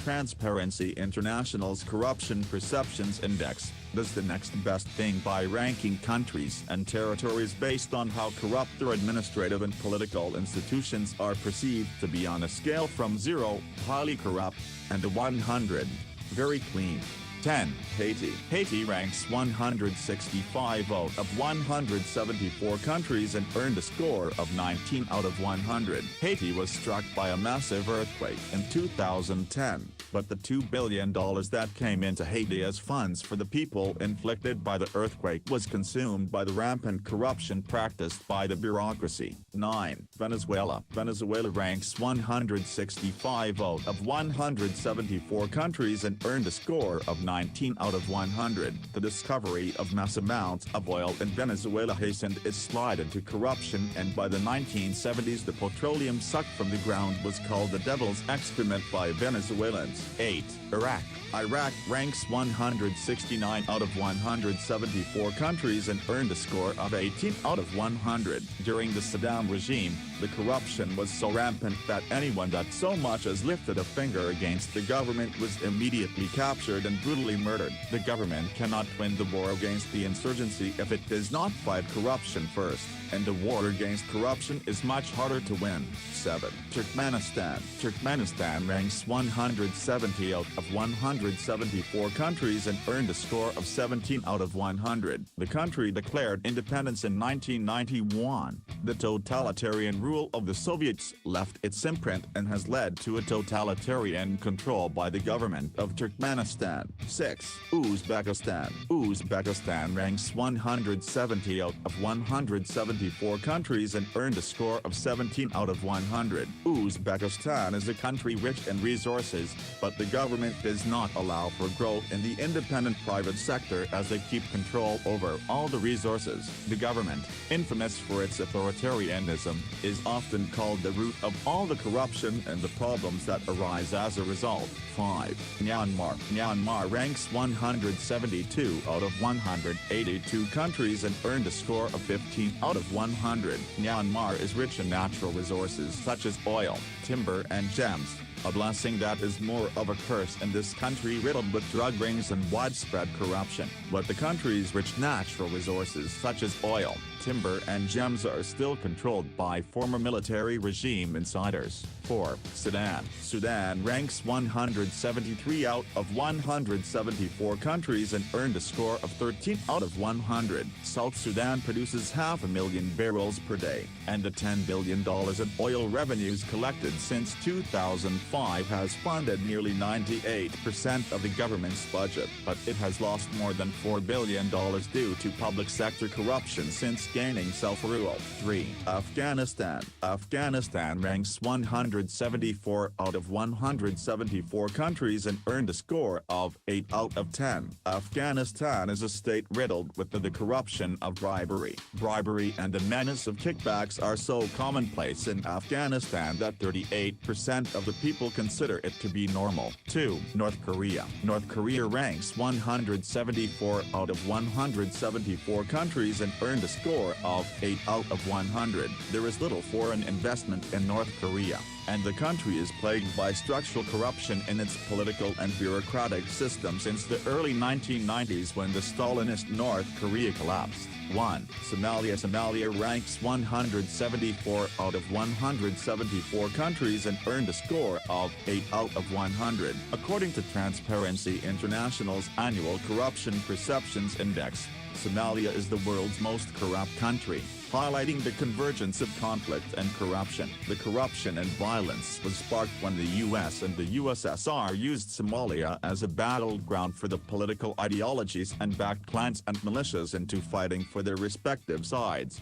Transparency International's Corruption Perceptions Index, does the next best thing by ranking countries and territories based on how corrupt their administrative and political institutions are perceived to be on a scale from 0, highly corrupt, and to 100, very clean. 10. Haiti. Haiti ranks 165 out of 174 countries and earned a score of 19 out of 100. Haiti was struck by a massive earthquake in 2010, but the $2 billion that came into Haiti as funds for the people inflicted by the earthquake was consumed by the rampant corruption practiced by the bureaucracy. 9. Venezuela. Venezuela ranks 165 out of 174 countries and earned a score of 19 out of 100. The discovery of mass amounts of oil in Venezuela hastened its slide into corruption, and by the 1970s the petroleum sucked from the ground was called the devil's excrement by Venezuelans. 8. Iraq. Iraq ranks 169 out of 174 countries and earned a score of 18 out of 100. During the Saddam regime, the corruption was so rampant that anyone that so much as lifted a finger against the government was immediately captured and brutally murdered. The government cannot win the war against the insurgency if it does not fight corruption first, and the war against corruption is much harder to win. 7. Turkmenistan. Turkmenistan ranks 170 out of 174 countries and earned a score of 17 out of 100. The country declared independence in 1991. The totalitarian rule of the Soviets left its imprint and has led to a totalitarian control by the government of Turkmenistan. 6. Uzbekistan. Uzbekistan ranks 170 out of 174 countries and earned a score of 17 out of 100. Uzbekistan is a country rich in resources, but the government does not allow for growth in the independent private sector as they keep control over all the resources. The government, infamous for its authoritarianism, is often called the root of all the corruption and the problems that arise as a result. 5. Myanmar. Myanmar ranks 172 out of 182 countries and earned a score of 15 out of 100. Myanmar is rich in natural resources such as oil, timber and gems, a blessing that is more of a curse in this country riddled with drug rings and widespread corruption. But the country's rich natural resources such as oil, timber and gems are still controlled by former military regime insiders. 4. Sudan. Sudan ranks 173 out of 174 countries and earned a score of 13 out of 100. South Sudan produces 500,000 barrels per day, and the $10 billion in oil revenues collected since 2005 has funded nearly 98% of the government's budget, but it has lost more than $4 billion due to public sector corruption since gaining self-rule. 3. Afghanistan. Afghanistan ranks 174 out of 174 countries and earned a score of 8 out of 10. Afghanistan is a state riddled with the corruption of bribery. Bribery and the menace of kickbacks are so commonplace in Afghanistan that 38% of the people consider it to be normal. 2. North Korea. North Korea ranks 174 out of 174 countries and earned a score of 8 out of 100. There is little foreign investment in North Korea, and the country is plagued by structural corruption in its political and bureaucratic system since the early 1990s when the Stalinist North Korea collapsed. 1. Somalia. Somalia ranks 174 out of 174 countries and earned a score of 8 out of 100. According to Transparency International's annual Corruption Perceptions Index, Somalia is the world's most corrupt country, highlighting the convergence of conflict and corruption. The corruption and violence was sparked when the US and the USSR used Somalia as a battleground for the political ideologies and backed clans and militias into fighting for their respective sides.